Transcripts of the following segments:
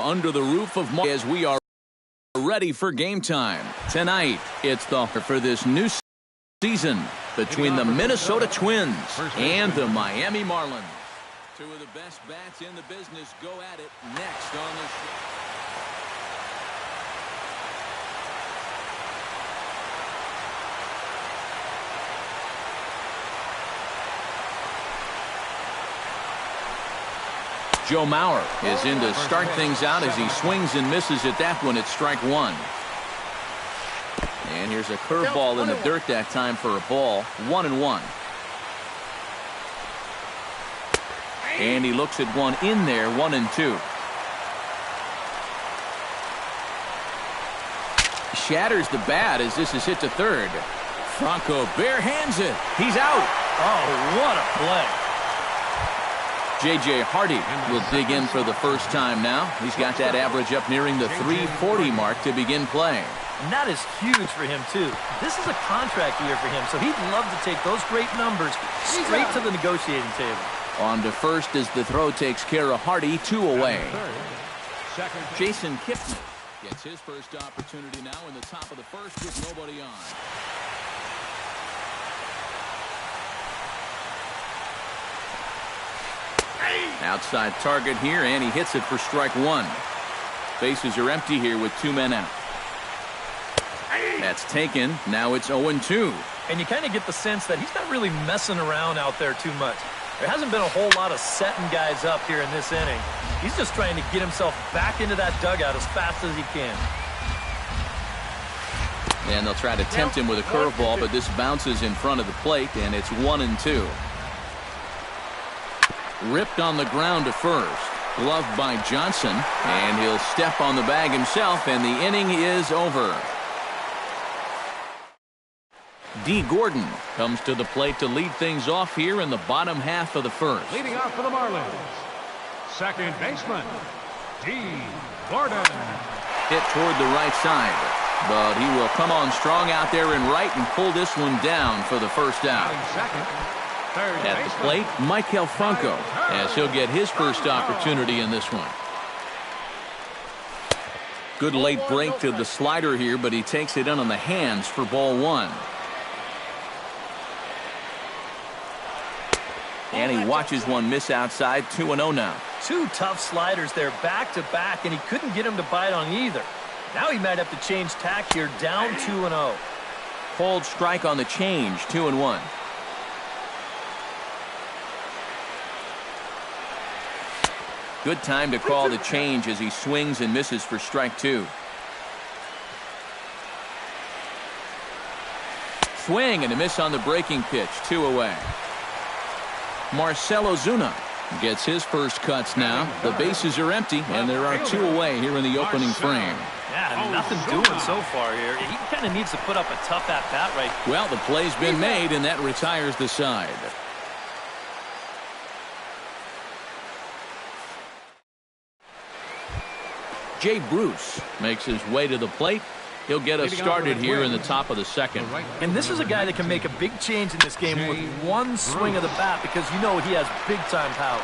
under the roof of Mark as we are ready for game time. Tonight, it's the for this new season between the Minnesota Twins and the Miami Marlins. Two of the best bats in the business go at it next on the show. Joe Mauer is in to start things out as he swings and misses at that one at strike one. And here's a curveball in the dirt that time for a ball. 1-1. And he looks at one in there. 1-2. Shatters the bat as this is hit to third. Franco barehands it. He's out. Oh, what a play. J.J. Hardy will dig in for the first time now. He's got that average up nearing the 340 mark to begin play. And that is huge for him, too. This is a contract year for him, so he'd love to take those great numbers straight to the negotiating table. On to first as the throw takes care of Hardy. 2 away. Jason Kipnis gets his first opportunity now in the top of the first with nobody on. Outside target here, and he hits it for strike one. Bases are empty here with 2 men out. That's taken. Now it's 0-2. And you kind of get the sense that he's not really messing around out there too much. There hasn't been a whole lot of setting guys up here in this inning. He's just trying to get himself back into that dugout as fast as he can. And they'll try to tempt him with a curveball, but this bounces in front of the plate, and it's 1-2. Ripped on the ground to first. Gloved by Johnson, and he'll step on the bag himself, and the inning is over. D. Gordon comes to the plate to lead things off here in the bottom half of the first. Leading off for the Marlins, second baseman, D. Gordon. Hit toward the right side, but he will come on strong out there in right and pull this one down for the first out. At the plate, Maikel Franco, as he'll get his first opportunity in this one. Good late break to the slider here, but he takes it in on the hands for ball one. And he watches one miss outside. 2-0 now. 2 tough sliders there back to back, and he couldn't get him to bite on either. Now he might have to change tack here, down 2-0. Cold strike on the change. 2-1. Good time to call the change as he swings and misses for strike 2. Swing and a miss on the breaking pitch. 2 away. Marcell Ozuna gets his first cuts now. The bases are empty, and there are 2 away here in the opening frame. Yeah, nothing doing so far here. He kind of needs to put up a tough at-bat right. Well, the play's been made, and that retires the side. Jay Bruce makes his way to the plate. He'll get us started here in the top of the second. And this is a guy that can make a big change in this game with one swing of the bat, because you know he has big-time power.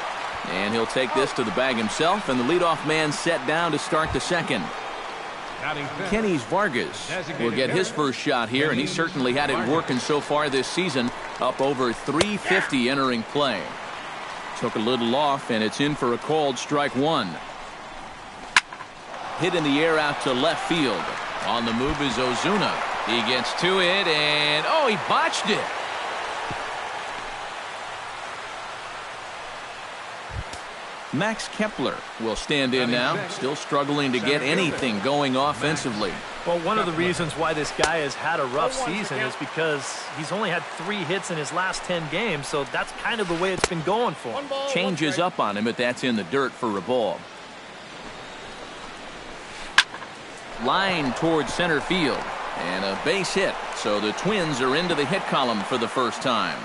And he'll take this to the bag himself, and the leadoff man set down to start the second. Kenys Vargas will get his first shot here, and he certainly had it working so far this season, up over 350 entering play. Took a little off, and it's in for a called strike one. Hit in the air out to left field. On the move is Ozuna. He gets to it, and oh, he botched it. Max Kepler will stand in now, still struggling to get anything going offensively. Well, one of the reasons why this guy has had a rough season is because he's only had 3 hits in his last 10 games, so that's kind of the way it's been going for him. Changes up on him, but that's in the dirt for a ball. Line towards center field, and a base hit, so the Twins are into the hit column for the first time.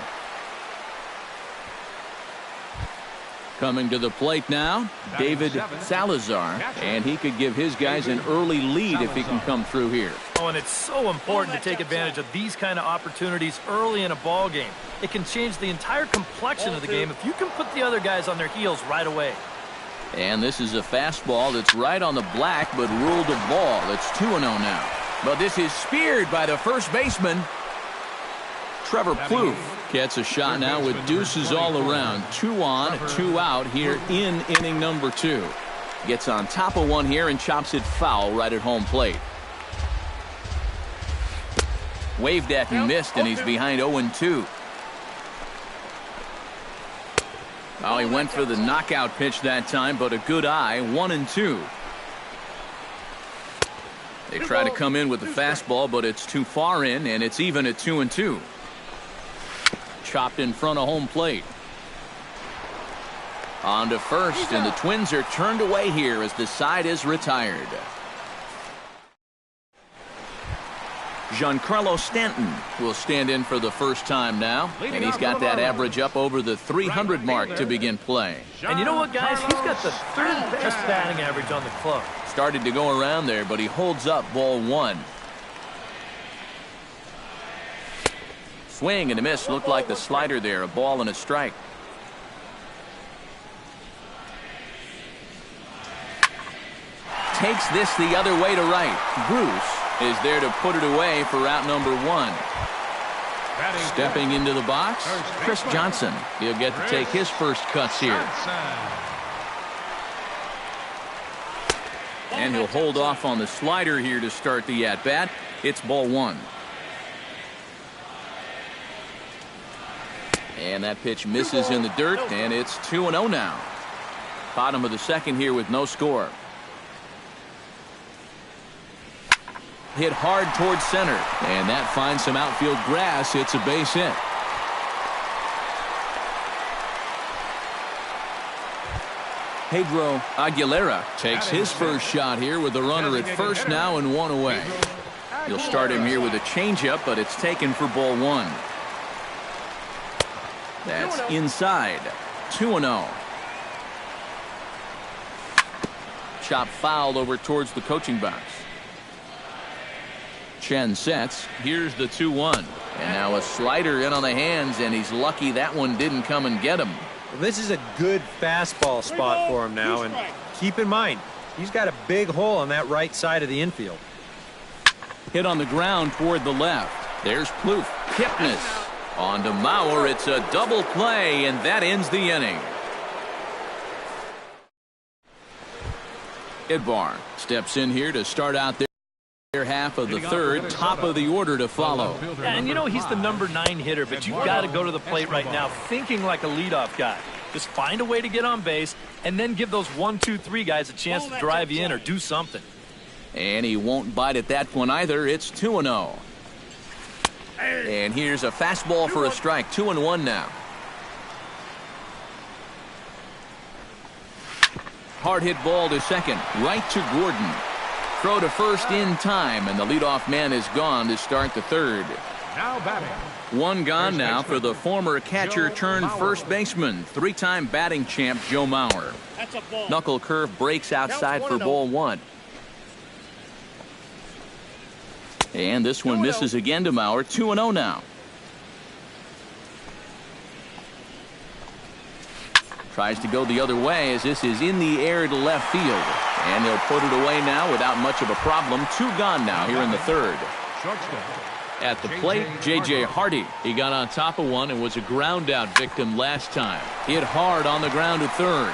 Coming to the plate now, David Salazar, and he could give his guys an early lead if he can come through here. Oh, and it's so important to take advantage of these kind of opportunities early in a ball game. It can change the entire complexion of the game if you can put the other guys on their heels right away. And this is a fastball that's right on the black, but ruled a ball. It's 2-0 now. But this is speared by the first baseman. Trevor Plouffe gets a shot now with deuces all around. 2 on, 2 out here in inning number 2. Gets on top of one here and chops it foul right at home plate. Waved at and missed, and he's behind 0-2. Oh, he went for the knockout pitch that time, but a good eye. 1-2. They try to come in with the fastball, but it's too far in, and it's even at 2-2. Chopped in front of home plate. On to first, and the Twins are turned away here as the side is retired. Giancarlo Stanton will stand in for the first time now, and he's got that average up over the 300 mark to begin play. And you know what, guys? He's got the 3rd best batting average on the club. Started to go around there, but he holds up ball 1. Swing and a miss. Looked like the slider there. A ball and a strike. Takes this the other way to right. Bruce is there to put it away for out number 1. Stepping into the box, Chris Johnson. He'll get to take his first cuts here. And he'll hold off on the slider here to start the at-bat. It's ball 1. And that pitch misses in the dirt, and it's 2-0 now. Bottom of the second here with no score. Hit hard towards center, and that finds some outfield grass. It's a base hit. Pedro Aguilera takes his first shot here with the runner at first now and 1 away. You'll start him here with a changeup, but it's taken for ball 1. That's inside. 2-0. Chop fouled over towards the coaching box. Chen sets. Here's the 2-1. And now a slider in on the hands, and he's lucky that one didn't come and get him. Well, this is a good fastball spot for him now, and keep in mind, he's got a big hole on that right side of the infield. Hit on the ground toward the left. There's Plouffe. Kipnis. On to Mauer. It's a double play, and that ends the inning. Idbar steps in here to start out their half of the third. Top of the order to follow. And you know he's the number 9 hitter, but you've got to go to the plate right now thinking like a leadoff guy. Just find a way to get on base, and then give those 1, 2, 3 guys a chance to drive you in or do something. And he won't bite at that one either. It's 2-0. And here's a fastball for a strike. 2-1 now. Hard hit ball to second. Right to Gordon. Throw to first in time, and the leadoff man is gone to start the third. Now batting. 1 gone now for the former catcher turned first baseman. 3-time batting champ Joe Mauer. Knuckle curve breaks outside for ball 1. And this one misses again to Mauer. 2-0 now. Tries to go the other way as this is in the air to left field. And they'll put it away now without much of a problem. 2 gone now here in the third. At the plate, J.J. Hardy. He got on top of one and was a ground out victim last time. Hit hard on the ground to third.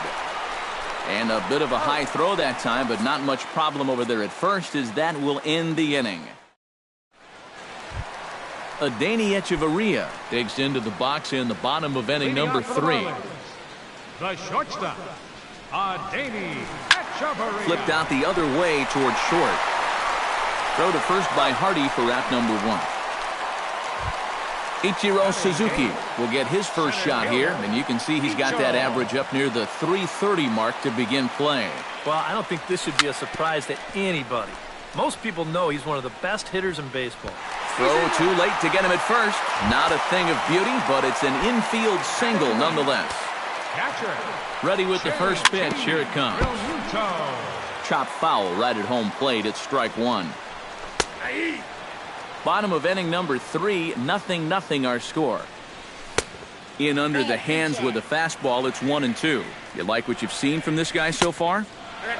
And a bit of a high throw that time, but not much problem over there at first, as that will end the inning. Adeiny Echeverria digs into the box in the bottom of inning number 3. The shortstop, Adeiny Echeverria. Flipped out the other way towards short. Throw to first by Hardy for out number 1. Ichiro Suzuki will get his first shot here, and you can see he's got that average up near the 330 mark to begin play. Well, I don't think this should be a surprise to anybody. Most people know he's one of the best hitters in baseball. Throw too late to get him at first. Not a thing of beauty, but it's an infield single nonetheless. Catcher. Ready with the first pitch. Here it comes. Chop foul right at home plate. It's strike 1. Bottom of inning number 3. 0-0 our score. In under the hands with a fastball. It's 1-2. You like what you've seen from this guy so far?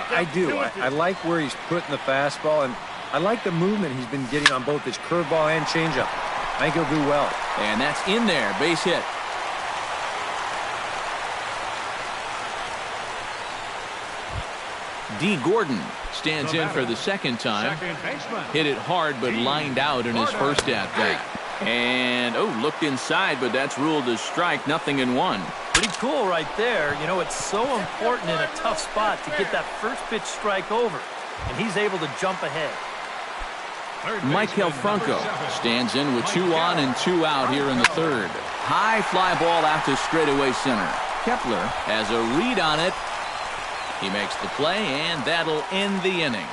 I do. I like where he's putting the fastball, and I like the movement he's been getting on both his curveball and changeup. I think he'll do well. And that's in there. Base hit. D. Gordon stands in for the second time. Hit it hard, but lined out in his first at-bat. And, looked inside, but that's ruled as strike. 0-1. Pretty cool right there. You know, it's so important in a tough spot to get that first pitch strike over. And he's able to jump ahead. Maikel Franco stands in with 2 on and 2 out here in the third. High fly ball out to straightaway center. Kepler has a read on it. He makes the play, and that'll end the inning.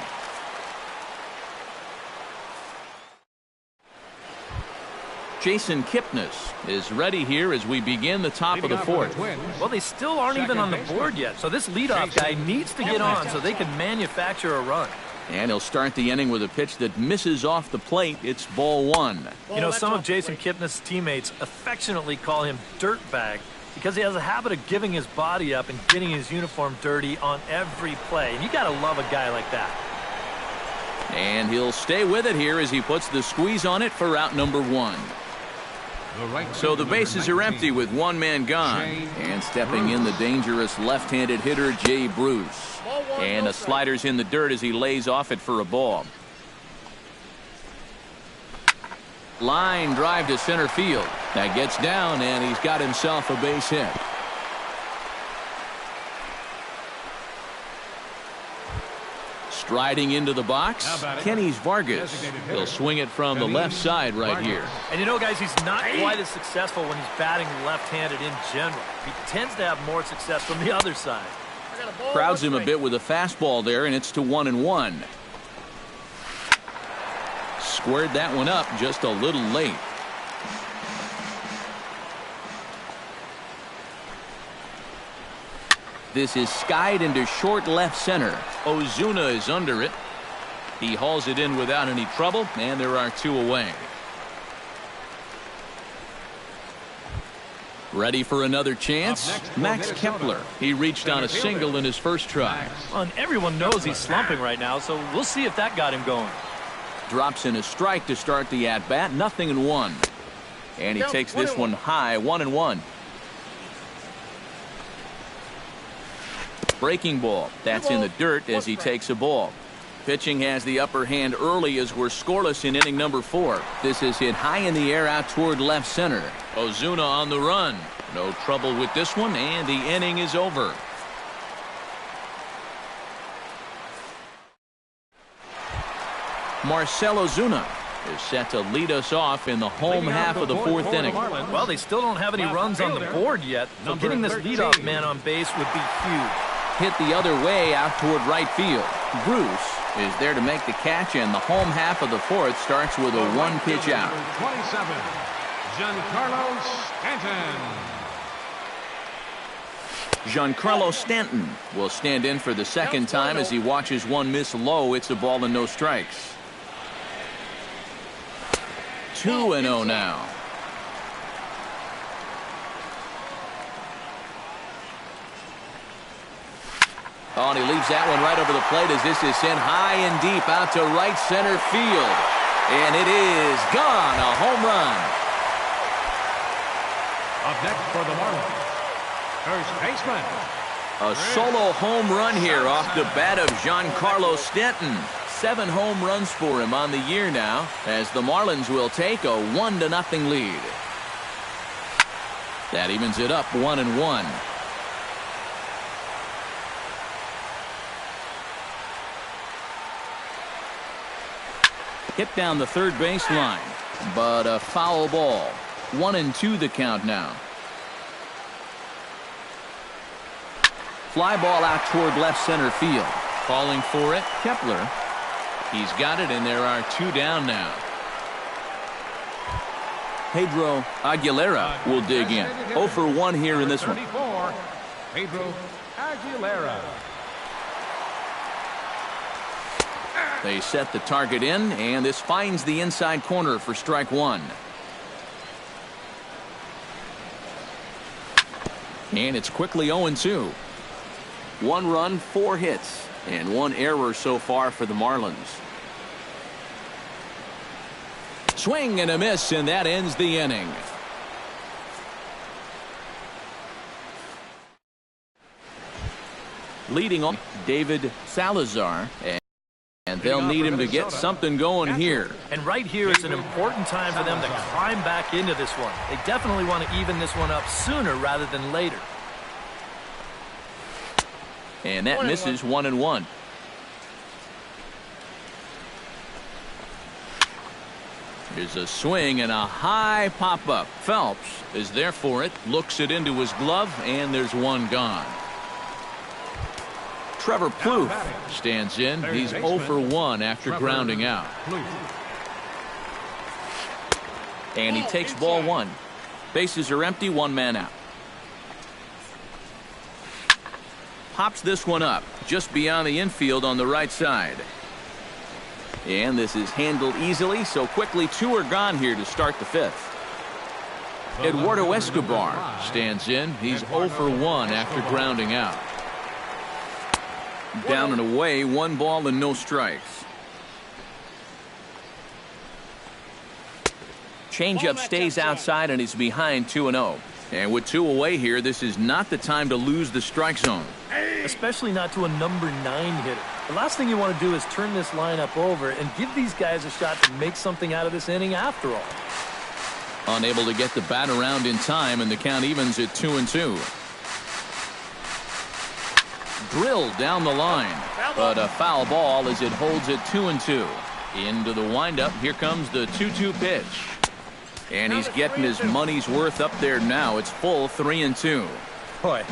Jason Kipnis is ready here as we begin the top of the fourth. Well, they still aren't even on the board yet, so this leadoff guy needs to get on so they can manufacture a run. And he'll start the inning with a pitch that misses off the plate. It's ball 1. You know, some of Jason Kipnis' teammates affectionately call him Dirtbag because he has a habit of giving his body up and getting his uniform dirty on every play. And you got to love a guy like that. And he'll stay with it here as he puts the squeeze on it for out number 1. So the bases are empty with 1 man gone. And stepping in the dangerous left-handed hitter, Jay Bruce. And a slider's in the dirt as he lays off it for a ball. Line drive to center field. That gets down, and he's got himself a base hit. Striding into the box, Kenny Vargas. He'll swing it from the left side right here. And you know, guys, he's not quite as successful when he's batting left-handed in general. He tends to have more success from the other side. Crowds him a bit with a fastball there, and it's to 1-1. Squared that one up just a little late. This is skied into short left center. Ozuna is under it. He hauls it in without any trouble, and there are 2 away. Ready for another chance? Max Kepler. He reached on a single in his first try. Well, and everyone knows he's slumping right now, so we'll see if that got him going. Drops in a strike to start the at-bat. 0-1. And he takes this one high. 1-1. Breaking ball. That's in the dirt as he takes a ball. Pitching has the upper hand early as we're scoreless in inning number 4. This is hit high in the air out toward left center. Ozuna on the run. No trouble with this one, and the inning is over. Marcell Ozuna is set to lead us off in the home half of the 4th inning. Well, they still don't have any runs on the board yet, so getting this leadoff man on base would be huge. Hit the other way out toward right field. Bruce is there to make the catch, and the home half of the 4th starts with a 1-pitch out. 27, Giancarlo Stanton. Giancarlo Stanton will stand in for the second time as he watches one miss low. It's a ball and no strikes. 2-0 now. Oh, and he leaves that one right over the plate as this is sent high and deep out to right center field. And it is gone. A home run. Up next for the Marlins, first baseman. A solo home run here off the bat of Giancarlo Stanton. 7 home runs for him on the year now as the Marlins will take a 1-0 lead. That evens it up 1-1. Hit down the third baseline, but a foul ball. 1-2 the count now. Fly ball out toward left center field. Calling for it, Kepler. He's got it, and there are 2 down now. Pedro Aguilera will dig in. 0 for 1 here in this one. Pedro Aguilera. They set the target in, and this finds the inside corner for strike 1. And it's quickly 0-2. 1 run, 4 hits, and 1 error so far for the Marlins. Swing and a miss, and that ends the inning. Leading off, David Salazar, and they'll need him to get something going here. And right here is an important time for them to climb back into this one. They definitely want to even this one up sooner rather than later. And that misses 1-1. Here's a swing and a high pop-up. Phelps is there for it, looks it into his glove, and there's 1 gone. Trevor Plouffe stands in. He's 0 for 1 after grounding out. And he takes ball 1. Bases are empty, 1 man out. Pops this one up just beyond the infield on the right side. And this is handled easily, so quickly 2 are gone here to start the 5th. Eduardo Escobar stands in. He's 0 for 1 after grounding out. Down and away, 1 ball and no strikes. Changeup stays outside and he's behind 2-0. And with 2 away here, this is not the time to lose the strike zone. Especially not to a number 9 hitter. The last thing you want to do is turn this lineup over and give these guys a shot to make something out of this inning after all. Unable to get the bat around in time, and the count evens at 2-2. Drilled down the line, but a foul ball as it holds at 2-2. Into the windup, here comes the 2-2 pitch. And he's getting his money's worth up there now. It's full 3-2. Boy,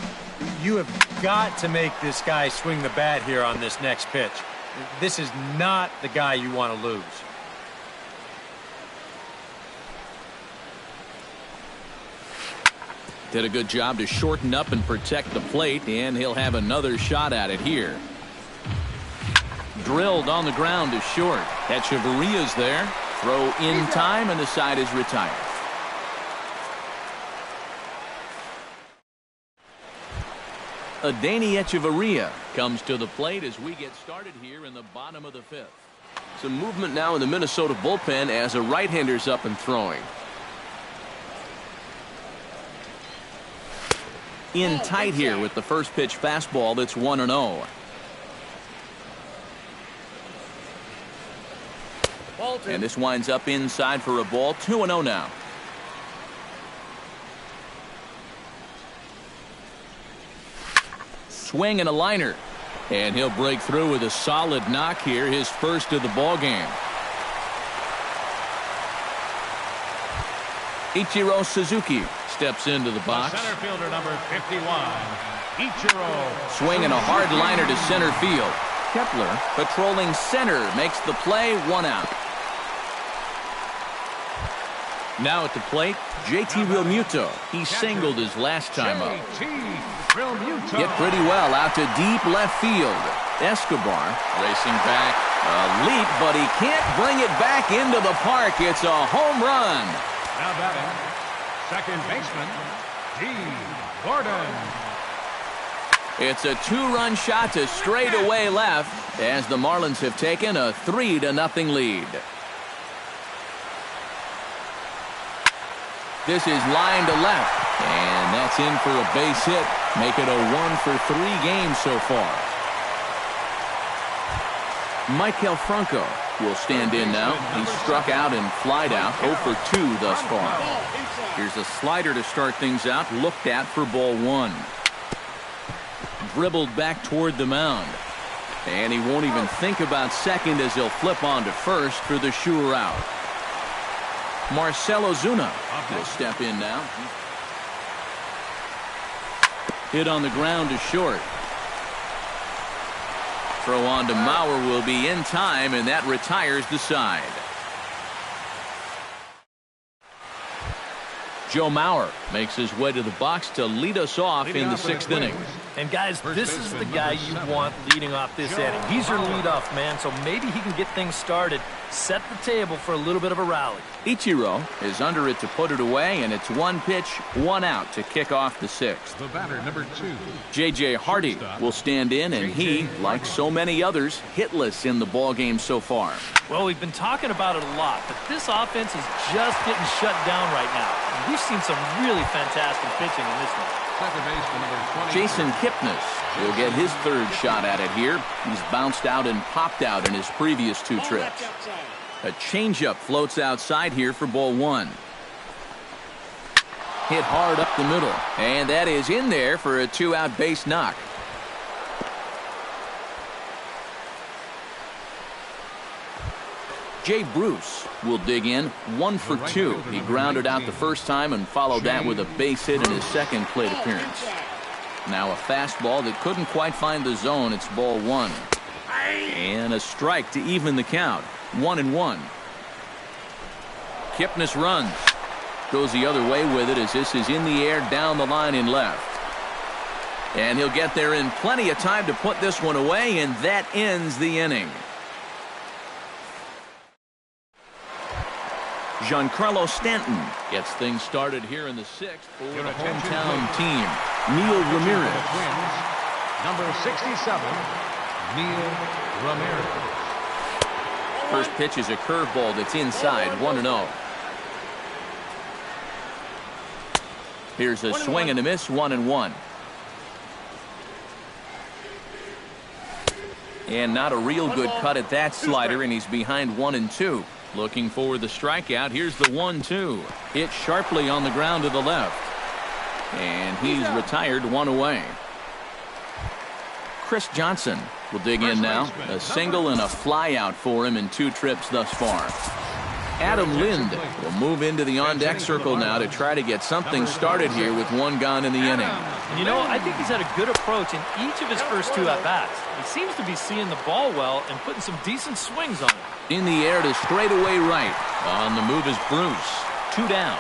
you have got to make this guy swing the bat here on this next pitch. This is not the guy you want to lose. Did a good job to shorten up and protect the plate, and he'll have another shot at it here. Drilled on the ground to short. Echeverria's there. Throw in time, and the side is retired. Adeiny Echeverria comes to the plate as we get started here in the bottom of the 5th. Some movement now in the Minnesota bullpen as a right-hander's up and throwing. In tight here with the first pitch fastball that's 1-0. And this winds up inside for a ball. 2-0 now. Swing and a liner. And he'll break through with a solid knock here, his first of the ball game. Ichiro Suzuki steps into the box. The center fielder, number 51, Ichiro. Swing and a hard liner to center field. Kepler, patrolling center, makes the play, 1 out. Now at the plate, JT Realmuto. He singled his last time up. Hit pretty well out to deep left field. Escobar racing back. A leap, but he can't bring it back into the park. It's a home run. Now batting, second baseman, D. Gordon. It's a 2-run shot to straightaway left as the Marlins have taken a 3-0 lead. This is line to left, and that's in for a base hit. Make it a 1-for-3 game so far. Maikel Franco will stand in now. He struck out and flied out, 0 for 2 thus far. Here's a slider to start things out, looked at for ball 1. Dribbled back toward the mound. And he won't even think about second as he'll flip on to first for the sure out. Marcell Ozuna will step in now. Hit on the ground to short. Throw on to Mauer will be in time, and that retires the side. Joe Mauer makes his way to the box to lead us off in the 6th inning. And guys, this is the guy you want leading off this inning. He's your leadoff man, so maybe he can get things started, set the table for a little bit of a rally. Ichiro is under it to put it away, and it's 1 pitch, 1 out to kick off the 6th. The batter, number 2. J.J. Hardy will stand in, and he, like so many others, hitless in the ballgame so far. Well, we've been talking about it a lot, but this offense is just getting shut down right now. And we've seen some really fantastic pitching in this one. Second baseman, number 20. Jason Kipnis will get his 3rd shot at it here. He's bounced out and popped out in his previous 2 trips. A changeup floats outside here for ball 1. Hit hard up the middle, and that is in there for a 2-out base knock. Jay Bruce will dig in, 1 for 2. He grounded out the first time and followed that with a base hit in his 2nd plate appearance. Now a fastball that couldn't quite find the zone. It's ball 1. And a strike to even the count. 1-1. Kipnis runs. Goes the other way with it as this is in the air down the line in left. And he'll get there in plenty of time to put this one away, and that ends the inning. Giancarlo Stanton gets things started here in the 6th for the hometown team. Neil Ramirez. Number 67, Neil Ramirez. First pitch is a curveball that's inside, 1-0. Here's a swing and a miss, 1-1. And not a real good cut at that slider, and he's behind 1-2. Looking for the strikeout. Here's the 1-2. Hit sharply on the ground to the left. And he's retired, 1 away. Chris Johnson will dig in now. A single and a fly out for him in 2 trips thus far. Adam Lind will move into the on-deck circle now to try to get something started here with 1 gone in the inning. You know, I think he's had a good approach in each of his first 2 at-bats. He seems to be seeing the ball well and putting some decent swings on it. In the air to straightaway right. On the move is Bruce. 2 down.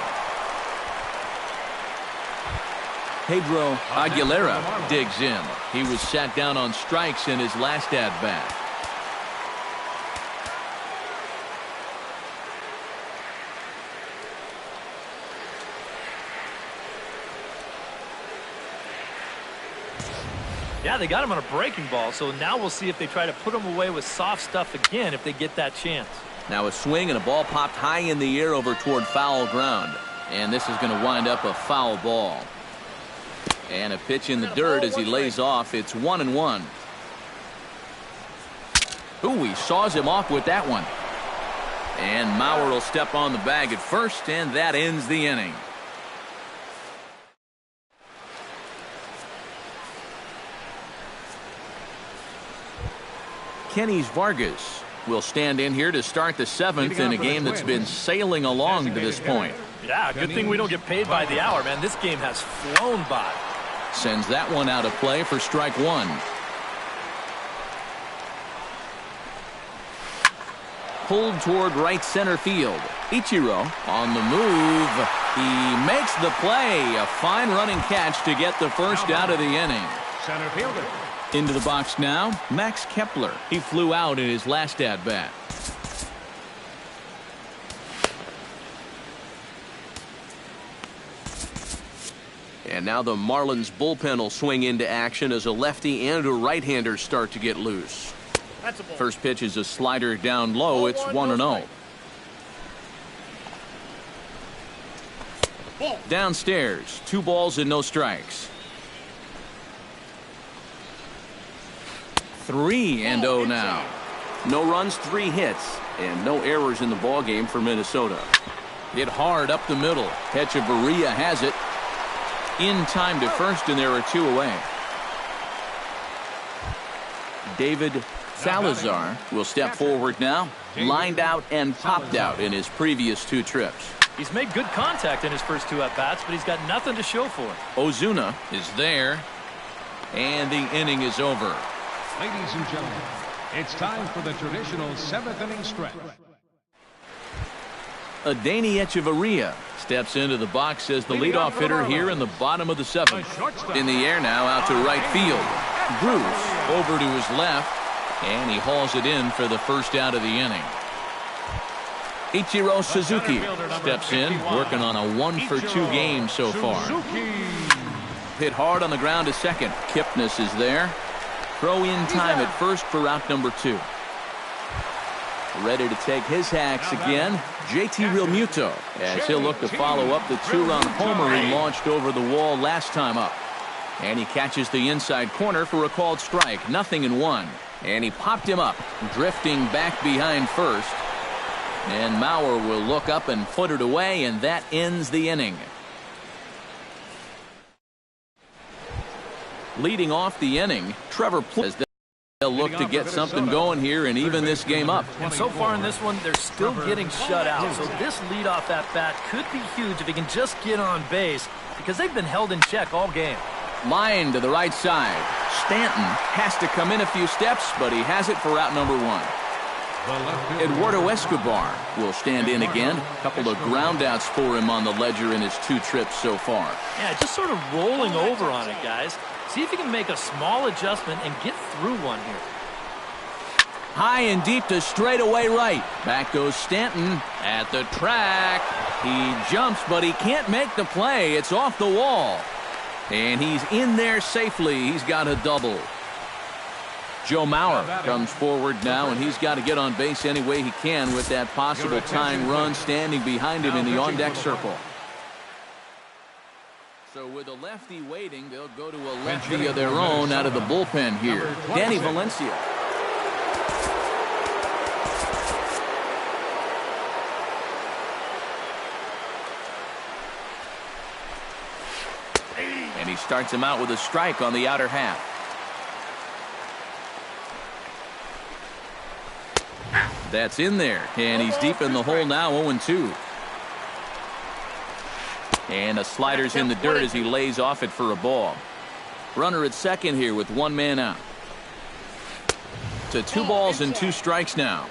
Pedro Aguilera digs in. He was sat down on strikes in his last at-bat. Yeah, they got him on a breaking ball, so now we'll see if they try to put him away with soft stuff again if they get that chance. Now a swing and a ball popped high in the air over toward foul ground. And this is going to wind up a foul ball. And a pitch in the dirt as he lays off. It's 1-1. Ooh, he saws him off with that one. And Mauer will step on the bag at first, and that ends the inning. Kenny Vargas will stand in here to start the 7th in a game that's been sailing along to this point. Yeah, good thing we don't get paid by the hour, man. This game has flown by. Sends that one out of play for strike 1. Pulled toward right center field. Ichiro on the move. He makes the play. A fine running catch to get the first out of the inning. Center fielder. Into the box now, Max Kepler. He flew out in his last at-bat. And now the Marlins bullpen will swing into action as a lefty and a right-hander start to get loose. First pitch is a slider down low. It's 1-0. Downstairs, 2 balls and no strikes. 3-0 now. No runs, 3 hits, and no errors in the ballgame for Minnesota. Hit hard up the middle. Hechavarria has it. In time to first, and there are 2 away. David Salazar will step forward now. Lined out and popped out in his previous 2 trips. He's made good contact in his first 2 at-bats, but he's got nothing to show for it. Ozuna is there, and the inning is over. Ladies and gentlemen, it's time for the traditional 7th inning stretch. Adeiny Echeverria steps into the box as the leadoff hitter here in the bottom of the seventh. In the air now out to right field. Bruce over to his left, and he hauls it in for the first out of the inning. Ichiro Suzuki steps in, working on a 1-for-2 game so far. Hit hard on the ground to second. Kipnis is there. Throw in time at first for out number 2. Ready to take his hacks again, JT Realmuto, as he'll look to follow up the 2-run homer he launched over the wall last time up. And he catches the inside corner for a called strike. 0-1. And he popped him up, drifting back behind first. And Mauer will look up and foot it away, and that ends the inning. Leading off the inning, Trevor Plouffe. They'll look to get something going here and even this game up. And so far in this one, they're still getting shut out. So this leadoff at bat could be huge if he can just get on base, because they've been held in check all game. Line to the right side. Stanton has to come in a few steps, but he has it for out number 1. Eduardo Escobar will stand in again. A couple of ground outs for him on the ledger in his 2 trips so far. Yeah, just sort of rolling over on it, guys. See if you can make a small adjustment and get through one here. High and deep to straightaway right. Back goes Stanton at the track. He jumps, but he can't make the play. It's off the wall. And he's in there safely. He's got a double. Joe Mauer comes forward now, and he's got to get on base any way he can with that possible tying run standing behind him in the on-deck circle. So with a lefty waiting, they'll go to a lefty of their own out of the bullpen here. Danny Valencia. And he starts him out with a strike on the outer half. That's in there, and he's deep in the hole now, 0-2. And a slider's in the dirt as he lays off it for a ball. Runner at second here with 1 man out. To 2 balls and 2 strikes now.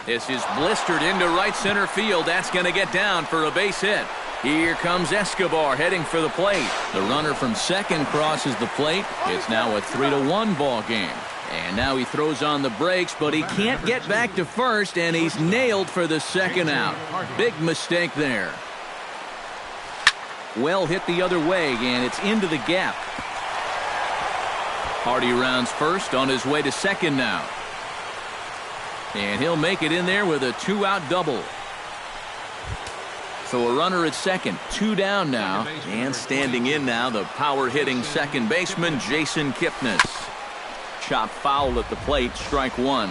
This is blistered into right center field. That's going to get down for a base hit. Here comes Escobar heading for the plate. The runner from second crosses the plate. It's now a 3-1 ball game. And now he throws on the brakes, but he can't get back to first, and he's nailed for the second out. Big mistake there. Well hit the other way, and it's into the gap. Hardy rounds first, on his way to second now. And he'll make it in there with a 2-out double. So a runner at second, 2 down now. And standing in now, the power-hitting second baseman, Jason Kipnis. Chop foul at the plate, strike 1.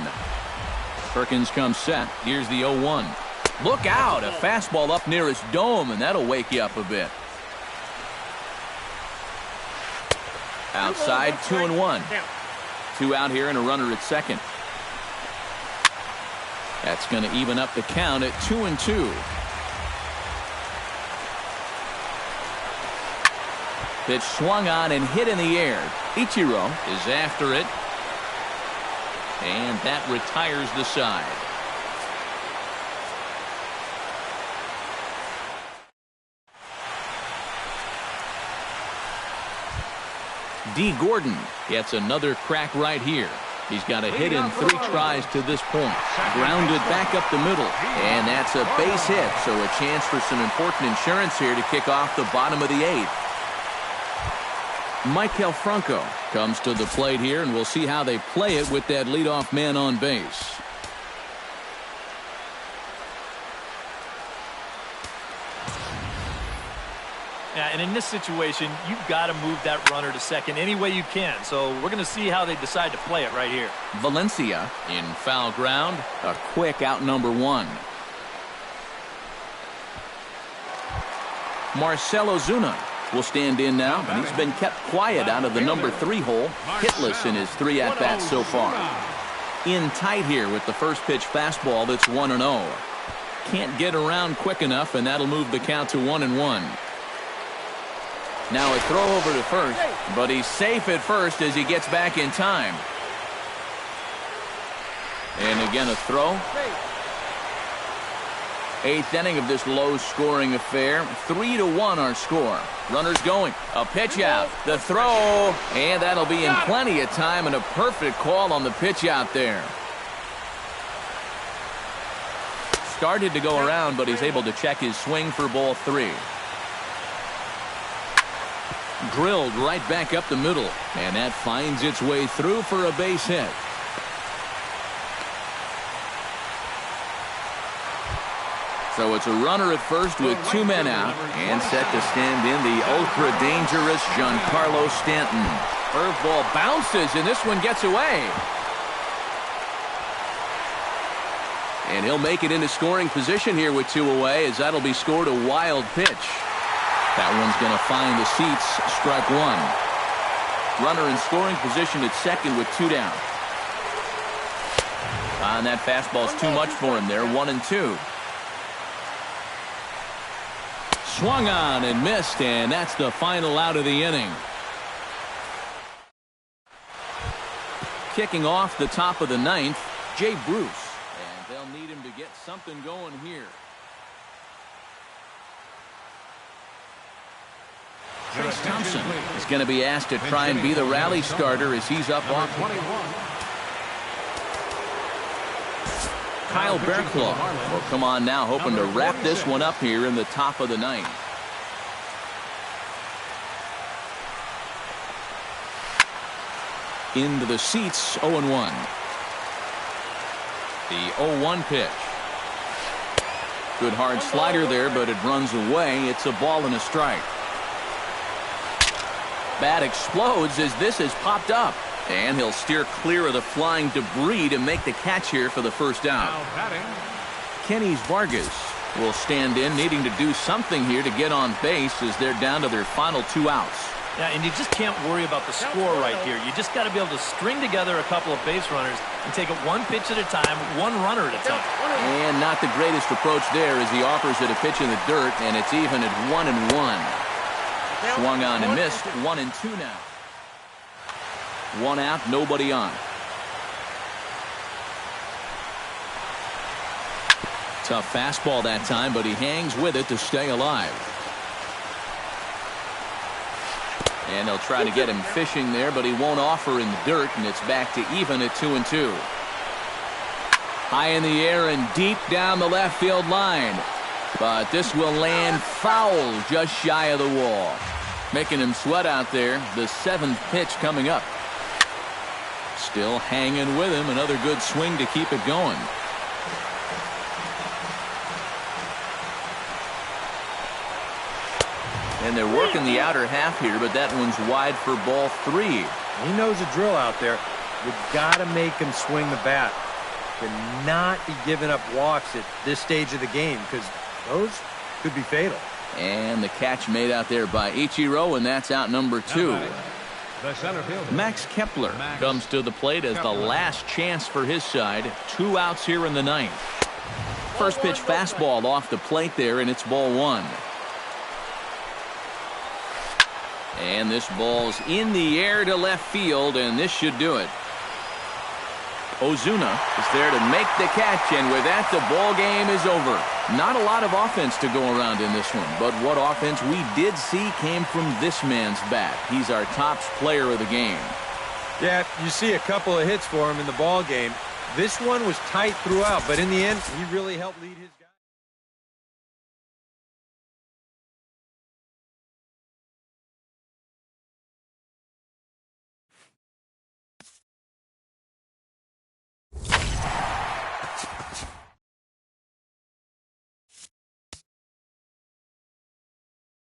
Perkins comes set. Here's the 0-1. Look out, a fastball up near his dome, and that'll wake you up a bit. Outside, 2-1. 2 out here and a runner at second. That's going to even up the count at 2-2. Pitch swung on and hit in the air. Ichiro is after it. And that retires the side. D. Gordon gets another crack right here. He's got a hit in 3 tries to this point. Grounded back up the middle. And that's a base hit, so a chance for some important insurance here to kick off the bottom of the 8th. Maikel Franco comes to the plate here, and we'll see how they play it with that leadoff man on base. Yeah, and in this situation, you've got to move that runner to second any way you can. So we're going to see how they decide to play it right here. Valencia in foul ground. A quick out number 1. Marcell Ozuna will stand in now, and he's been kept quiet out of the number 3 hole. Hitless in his 3 at-bats so far. In tight here with the first pitch fastball that's 1-0. Can't get around quick enough, and that'll move the count to 1-1. Now a throw over to first, but he's safe at first as he gets back in time. And again, a throw. Eighth inning of this low-scoring affair. 3-1 our score. Runners going. A pitch out. The throw. And that'll be in plenty of time and a perfect call on the pitch out there. Started to go around, but he's able to check his swing for ball 3. Drilled right back up the middle. And that finds its way through for a base hit. So it's a runner at first with 2 men out and set to stand in the ultra-dangerous Giancarlo Stanton. Curveball bounces, and this one gets away. And he'll make it into scoring position here with 2 away, as that'll be scored a wild pitch. That one's going to find the seats, strike 1. Runner in scoring position at second with 2 down. And that fastball's too much for him there, 1-2. Swung on and missed, and that's the final out of the inning. Kicking off the top of the 9th, Jay Bruce. And they'll need him to get something going here. Trace Thompson is going to be asked to try and be the rally starter as he's up off. Kyle Barraclough will come on now, hoping to wrap this one up here in the top of the 9th. Into the seats, 0-1. The 0-1 pitch. Good hard slider there, but it runs away. It's a ball and a strike. Bat explodes as this has popped up. And he'll steer clear of the flying debris to make the catch here for the first out. Kenny Vargas will stand in, needing to do something here to get on base as they're down to their final 2 outs. Yeah, and you just can't worry about the score right here. You just got to be able to string together a couple of base runners and take it 1 pitch at a time, 1 runner at a time. And not the greatest approach there as he offers it a pitch in the dirt, and it's even at 1-1. Swung on and missed, 1-2 now. 1 out, nobody on. Tough fastball that time, but he hangs with it to stay alive. And they'll try to get him fishing there, but he won't offer in the dirt, and it's back to even at 2-2. High in the air and deep down the left field line. But this will land foul just shy of the wall. Making him sweat out there. The 7th pitch coming up. Still hanging with him. Another good swing to keep it going. And they're working the outer half here, but that one's wide for ball 3. He knows a drill out there. You've got to make him swing the bat. Cannot be giving up walks at this stage of the game, because those could be fatal. And the catch made out there by Ichiro, and that's out number 2. Max Kepler comes to the plate as the last chance for his side. 2 outs here in the 9th. First pitch fastball off the plate there, and it's ball 1. And this ball's in the air to left field, and this should do it. Ozuna is there to make the catch, and with that, the ball game is over. Not a lot of offense to go around in this one, but what offense we did see came from this man's bat. He's our top player of the game. Yeah, you see a couple of hits for him in the ball game. This one was tight throughout, but in the end, he really helped lead his guys.